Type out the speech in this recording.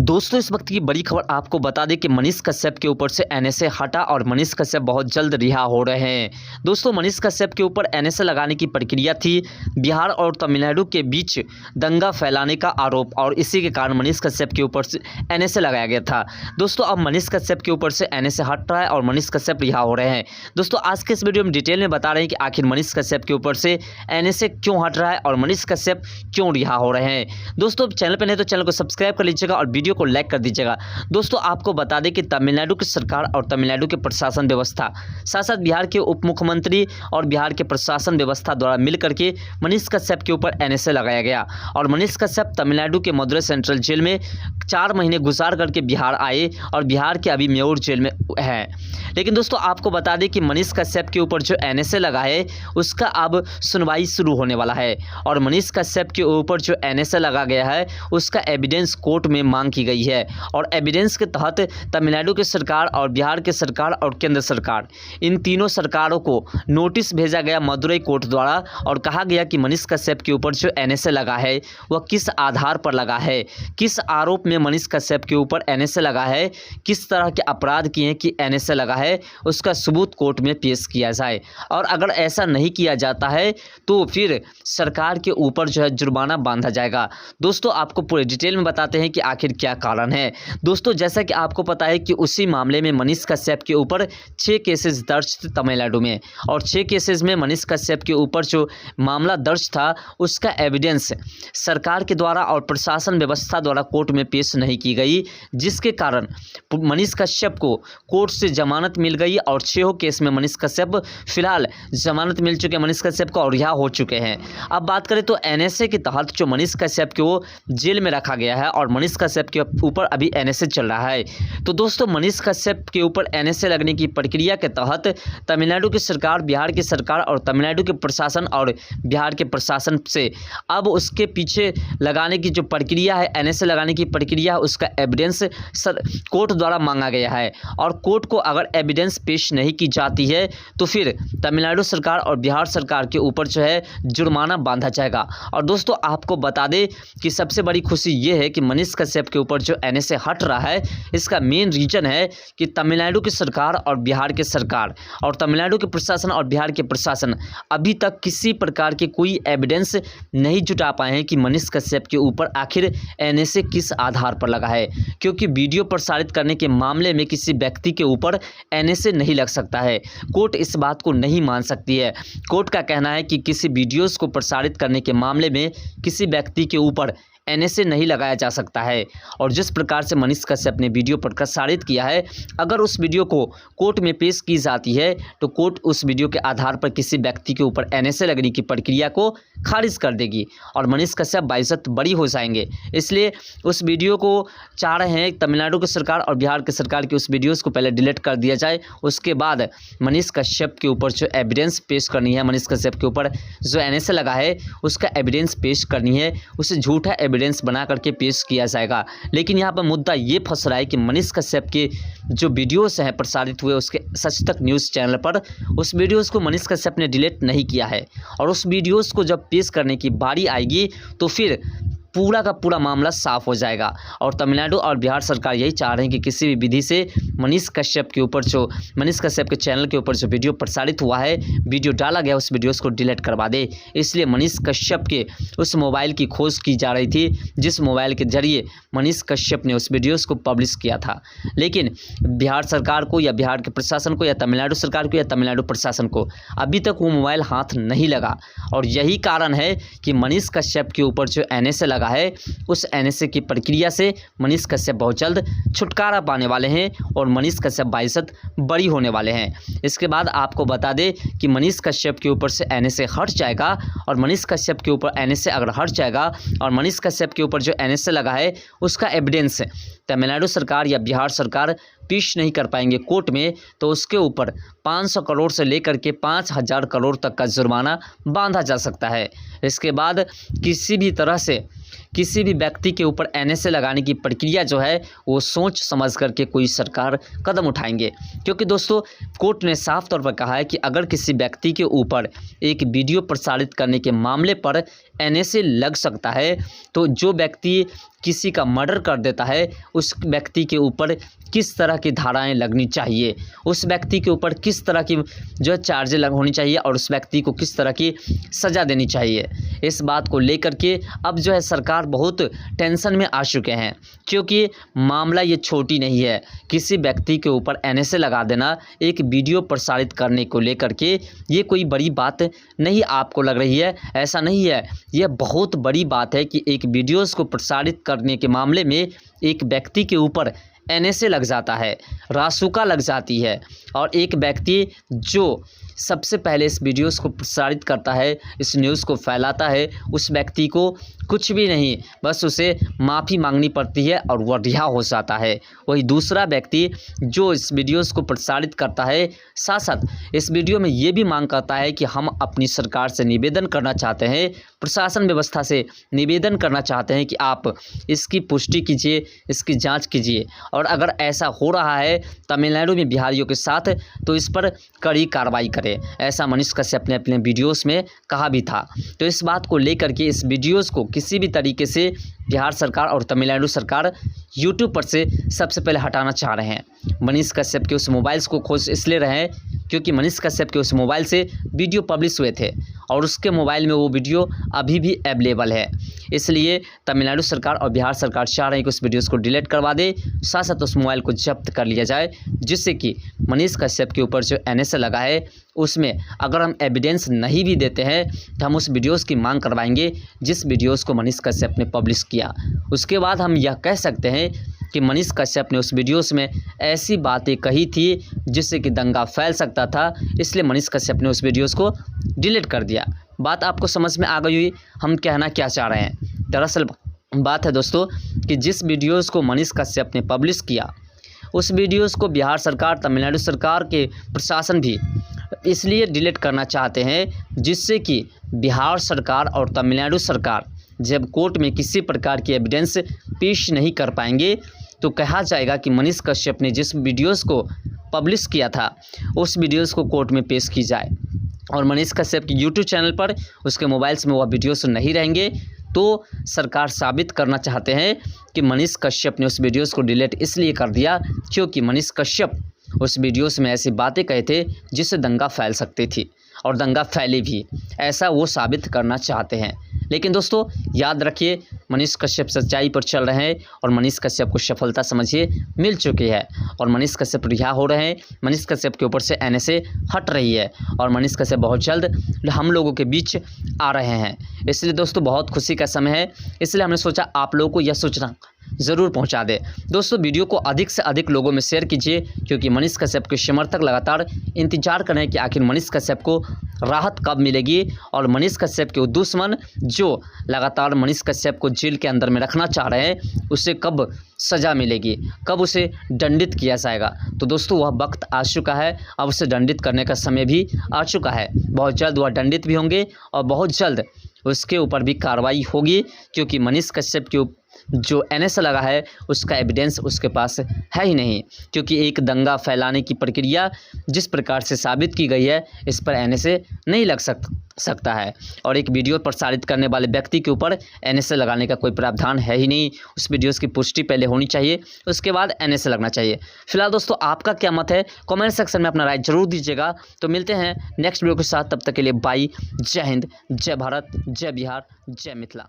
दोस्तों इस वक्त की बड़ी खबर आपको बता दें कि मनीष कश्यप के ऊपर से एनएसए हटा और मनीष कश्यप बहुत जल्द रिहा हो रहे हैं। दोस्तों मनीष कश्यप के ऊपर एनएसए लगाने की प्रक्रिया थी, बिहार और तमिलनाडु के बीच दंगा फैलाने का आरोप, और इसी के कारण मनीष कश्यप के ऊपर से एनएसए लगाया गया था। दोस्तों अब मनीष कश्यप के ऊपर से एनएसए हट रहा है और मनीष कश्यप रिहा हो रहे हैं। दोस्तों आज के इस वीडियो में डिटेल में बता रहे हैं कि आखिर मनीष कश्यप के ऊपर से एनएसए क्यों हट रहा है और मनीष कश्यप क्यों रिहा हो रहे हैं। दोस्तों चैनल पर नहीं तो चैनल को सब्सक्राइब कर लीजिएगा और वीडियो को लाइक कर दीजिएगा। दोस्तों आपको बता दें कि तमिलनाडु की सरकार और तमिलनाडु के प्रशासन व्यवस्था, साथ साथ बिहार के उप मुख्यमंत्री और बिहार के प्रशासन व्यवस्था द्वारा मिलकर के मनीष कश्यप के ऊपर एनएसए लगाया गया और मनीष कश्यप तमिलनाडु के मदुरै सेंट्रल जेल में 4 महीने गुजार करके बिहार आए और बिहार के अभी मेयर जेल में है। लेकिन दोस्तों आपको बता दें कि मनीष कश्यप के ऊपर जो एनएसए लगा है उसका अब सुनवाई शुरू होने वाला है और मनीष कश्यप के ऊपर जो एनएसए लगा गया है उसका एविडेंस कोर्ट में मांग की गई है और एविडेंस के तहत तमिलनाडु की सरकार और बिहार की सरकार और केंद्र सरकार, इन तीनों सरकारों को नोटिस भेजा गया मदुरै कोर्ट द्वारा और कहा गया कि मनीष कश्यप के ऊपर जो एनएसए लगा है वह किस आधार पर लगा है, किस आरोप में मनीष कश्यप के ऊपर एनएसए लगा है, किस तरह के अपराध किए कि एनएसए लगा है, उसका सबूत कोर्ट में पेश किया जाए। और अगर ऐसा नहीं किया जाता है तो फिर सरकार के ऊपर जो है जुर्माना बांधा जाएगा। दोस्तों आपको पूरे डिटेल में बताते हैं कि आखिर क्या कारण है। दोस्तों जैसा कि आपको पता है कि उसी मामले में मनीष कश्यप के ऊपर 6 केसेस दर्ज थे तमिलनाडु में, और 6 केसेस में मनीष कश्यप के ऊपर जो मामला दर्ज था उसका एविडेंस सरकार के द्वारा और प्रशासन व्यवस्था द्वारा कोर्ट में पेश नहीं की गई, जिसके कारण मनीष कश्यप को कोर्ट से जमानत मिल गई और 6 केस में मनीष कश्यप फिलहाल जमानत मिल चुके हैं मनीष कश्यप को और रिहा हो चुके हैं। अब बात करें तो एनएसए के तहत जो मनीष कश्यप को जेल में रखा गया है और मनीष कश्यप के ऊपर अभी एनएसए चल रहा है। तो दोस्तों मनीष कश्यप के ऊपर एनएसए लगने की प्रक्रिया के तहत तमिलनाडु की सरकार, बिहार की सरकार और तमिलनाडु के प्रशासन और बिहार के प्रशासन से अब उसके पीछे लगाने की जो प्रक्रिया है, एनएसए लगाने की प्रक्रिया है, उसका एविडेंस कोर्ट द्वारा मांगा गया है और कोर्ट को अगर एविडेंस पेश नहीं की जाती है तो फिर तमिलनाडु सरकार और बिहार सरकार के ऊपर जो है जुर्माना बांधा जाएगा। और दोस्तों आपको बता दें कि सबसे बड़ी खुशी ये है कि मनीष कश्यप के ऊपर जो एनएसए हट रहा है इसका मेन रीजन है कि तमिलनाडु की सरकार और बिहार की सरकार और तमिलनाडु के प्रशासन और बिहार के प्रशासन अभी तक किसी प्रकार के कोई एविडेंस नहीं जुटा पाए हैं कि मनीष कश्यप के ऊपर आखिर एनएसए किस आधार पर लगा है, क्योंकि वीडियो प्रसारित करने के मामले में किसी व्यक्ति के ऊपर एनएसए नहीं लग सकता है। कोर्ट इस बात को नहीं मान सकती है। कोर्ट का कहना है कि किसी वीडियोस को प्रसारित करने के मामले में किसी व्यक्ति के ऊपर एनएसए नहीं लगाया जा सकता है। और जिस प्रकार से मनीष कश्यप ने वीडियो प्रसारित किया है, अगर उस वीडियो को कोर्ट में पेश की जाती है तो कोर्ट उस वीडियो के आधार पर किसी व्यक्ति के ऊपर एनएसए लगने की प्रक्रिया को खारिज कर देगी और मनीष कश्यप बाइज्जत बरी हो जाएंगे। इसलिए उस वीडियो को चाह रहे हैं तमिलनाडु की सरकार और बिहार की सरकार की उस वीडियोज़ को पहले डिलीट कर दिया जाए, उसके बाद मनीष कश्यप के ऊपर जो एविडेंस पेश करनी है, मनीष कश्यप के ऊपर जो एनएसए लगा है उसका एविडेंस पेश करनी है, उसे झूठा एविडेंस बना करके पेश किया जाएगा। लेकिन यहाँ पर मुद्दा ये फंस रहा है कि मनीष कश्यप के जो वीडियोस हैं प्रसारित हुए उसके सच तक न्यूज़ चैनल पर, उस वीडियोस को मनीष कश्यप ने डिलीट नहीं किया है और उस वीडियोस को जब पेश करने की बारी आएगी तो फिर पूरा का पूरा मामला साफ हो जाएगा। और तमिलनाडु और बिहार सरकार यही चाह रहे हैं कि किसी भी विधि से मनीष कश्यप के ऊपर जो मनीष कश्यप के चैनल के ऊपर जो वीडियो प्रसारित हुआ है, वीडियो डाला गया, उस वीडियोस को डिलीट करवा दे। इसलिए मनीष कश्यप के उस मोबाइल की खोज की जा रही थी जिस मोबाइल के जरिए मनीष कश्यप ने उस वीडियोस को पब्लिश किया था। लेकिन बिहार सरकार को या बिहार के प्रशासन को या तमिलनाडु सरकार को या तमिलनाडु प्रशासन को अभी तक वो मोबाइल हाथ नहीं लगा और यही कारण है कि मनीष कश्यप के ऊपर जो एनएसए लगा है उस एनएसए की प्रक्रिया से मनीष कश्यप बहुत जल्द छुटकारा पाने वाले हैं और मनीष कश्यप बाइज्जत बरी होने वाले हैं। इसके बाद आपको बता दें कि मनीष कश्यप के ऊपर से एनएसए हट जाएगा और मनीष कश्यप के ऊपर एनएसए अगर हट जाएगा और मनीष कश्यप के ऊपर जो एनएसए लगा है उसका एविडेंस तमिलनाडु सरकार या बिहार सरकार पेश नहीं कर पाएंगे कोर्ट में तो उसके ऊपर 500 करोड़ से लेकर के 5000 करोड़ तक का जुर्माना बांधा जा सकता है। इसके बाद किसी भी तरह से किसी भी व्यक्ति के ऊपर एनएसए लगाने की प्रक्रिया जो है वो सोच समझ करके कोई सरकार कदम उठाएंगे, क्योंकि दोस्तों कोर्ट ने साफ तौर पर कहा है कि अगर किसी व्यक्ति के ऊपर एक वीडियो प्रसारित करने के मामले पर एनएसए लग सकता है, तो जो व्यक्ति किसी का मर्डर कर देता है उस व्यक्ति के ऊपर किस तरह की धाराएं लगनी चाहिए, उस व्यक्ति के ऊपर किस तरह की जो चार्जें होनी चाहिए और उस व्यक्ति को किस तरह की सज़ा देनी चाहिए। इस बात को लेकर के अब जो है सरकार बहुत टेंशन में आ चुके हैं, क्योंकि मामला ये छोटी नहीं है। किसी व्यक्ति के ऊपर एनएसए लगा देना एक वीडियो प्रसारित करने को लेकर के ये कोई बड़ी बात नहीं आपको लग रही है, ऐसा नहीं है। यह बहुत बड़ी बात है कि एक वीडियोज़ को प्रसारित करने के मामले में एक व्यक्ति के ऊपर एनएसए लग जाता है, रासुका लग जाती है, और एक व्यक्ति जो सबसे पहले इस वीडियोस को प्रसारित करता है, इस न्यूज़ को फैलाता है, उस व्यक्ति को कुछ भी नहीं, बस उसे माफ़ी मांगनी पड़ती है और वह रिहा हो जाता है। वही दूसरा व्यक्ति जो इस वीडियोस को प्रसारित करता है, साथ साथ इस वीडियो में ये भी मांग करता है कि हम अपनी सरकार से निवेदन करना चाहते हैं, प्रशासन व्यवस्था से निवेदन करना चाहते हैं कि आप इसकी पुष्टि कीजिए, इसकी जाँच कीजिए, और अगर ऐसा हो रहा है तमिलनाडु में बिहारियों के साथ तो इस पर कड़ी कार्रवाई करें। ऐसा मनीष कश्यप ने अपने वीडियोस में कहा भी था। तो इस बात को लेकर के इस वीडियोस को किसी भी तरीके से बिहार सरकार और तमिलनाडु सरकार यूट्यूब पर से सबसे पहले हटाना चाह रहे हैं। मनीष कश्यप के उस मोबाइल्स को खोज इसलिए रहे हैं क्योंकि मनीष कश्यप के उस मोबाइल से वीडियो पब्लिश हुए थे और उसके मोबाइल में वो वीडियो अभी भी अवेलेबल है। इसलिए तमिलनाडु सरकार और बिहार सरकार चाह रहे हैं कि उस वीडियोज़ को डिलीट करवा दे, साथ साथ उस मोबाइल को जब्त कर लिया जाए, जिससे कि मनीष कश्यप के ऊपर जो एनएसए लगा है उसमें अगर हम एविडेंस नहीं भी देते हैं तो हम उस वीडियोज़ की मांग करवाएंगे जिस वीडियोज़ को मनीष कश्यप ने पब्लिश किया। उसके बाद हम यह कह सकते हैं कि मनीष कश्यप ने उस वीडियोस में ऐसी बातें कही थी जिससे कि दंगा फैल सकता था, इसलिए मनीष कश्यप ने उस वीडियोस को डिलीट कर दिया। बात आपको समझ में आ गई हुई हम कहना क्या चाह रहे हैं। दरअसल बात है दोस्तों कि जिस वीडियोस को मनीष कश्यप ने पब्लिश किया उस वीडियोस को बिहार सरकार, तमिलनाडु सरकार के प्रशासन भी इसलिए डिलीट करना चाहते हैं जिससे कि बिहार सरकार और तमिलनाडु सरकार जब कोर्ट में किसी प्रकार की एविडेंस पेश नहीं कर पाएंगे तो कहा जाएगा कि मनीष कश्यप ने जिस वीडियोस को पब्लिश किया था उस वीडियोस को कोर्ट में पेश की जाए, और मनीष कश्यप के यूट्यूब चैनल पर उसके मोबाइल्स में वह वीडियोस नहीं रहेंगे तो सरकार साबित करना चाहते हैं कि मनीष कश्यप ने उस वीडियोस को डिलीट इसलिए कर दिया क्योंकि मनीष कश्यप उस वीडियोस में ऐसी बातें कहे थे जिससे दंगा फैल सकती थी और दंगा फैली भी, ऐसा वो साबित करना चाहते हैं। लेकिन दोस्तों याद रखिए मनीष कश्यप सच्चाई पर चल रहे हैं और मनीष कश्यप को सफलता समझिए मिल चुकी है और मनीष कश्यप रिहा हो रहे हैं। मनीष कश्यप के ऊपर से एनएसए हट रही है और मनीष कश्यप बहुत जल्द हम लोगों के बीच आ रहे हैं। इसलिए दोस्तों बहुत खुशी का समय है, इसलिए हमने सोचा आप लोगों को यह सूचना ज़रूर पहुंचा दे। दोस्तों वीडियो को अधिक से अधिक लोगों में शेयर कीजिए क्योंकि मनीष कश्यप के समर्थक लगातार इंतजार कर रहे हैं कि आखिर मनीष कश्यप को राहत कब मिलेगी और मनीष कश्यप के दुश्मन जो लगातार मनीष कश्यप को जेल के अंदर में रखना चाह रहे हैं उसे कब सज़ा मिलेगी, कब उसे दंडित किया जाएगा। तो दोस्तों वह वक्त आ चुका है, अब उसे दंडित करने का समय भी आ चुका है। बहुत जल्द वह दंडित भी होंगे और बहुत जल्द उसके ऊपर भी कार्रवाई होगी क्योंकि मनीष कश्यप के जो एनएसए लगा है उसका एविडेंस उसके पास है ही नहीं, क्योंकि एक दंगा फैलाने की प्रक्रिया जिस प्रकार से साबित की गई है इस पर एनएसए नहीं लग सकता है और एक वीडियो प्रसारित करने वाले व्यक्ति के ऊपर एनएसए लगाने का कोई प्रावधान है ही नहीं। उस वीडियोस की पुष्टि पहले होनी चाहिए, उसके बाद एनएसए लगना चाहिए। फिलहाल दोस्तों आपका क्या मत है कमेंट सेक्शन में अपना राय जरूर दीजिएगा। तो मिलते हैं नेक्स्ट वीडियो के साथ, तब तक के लिए बाय, जय हिंद, जय भारत, जय बिहार, जय मिथिला।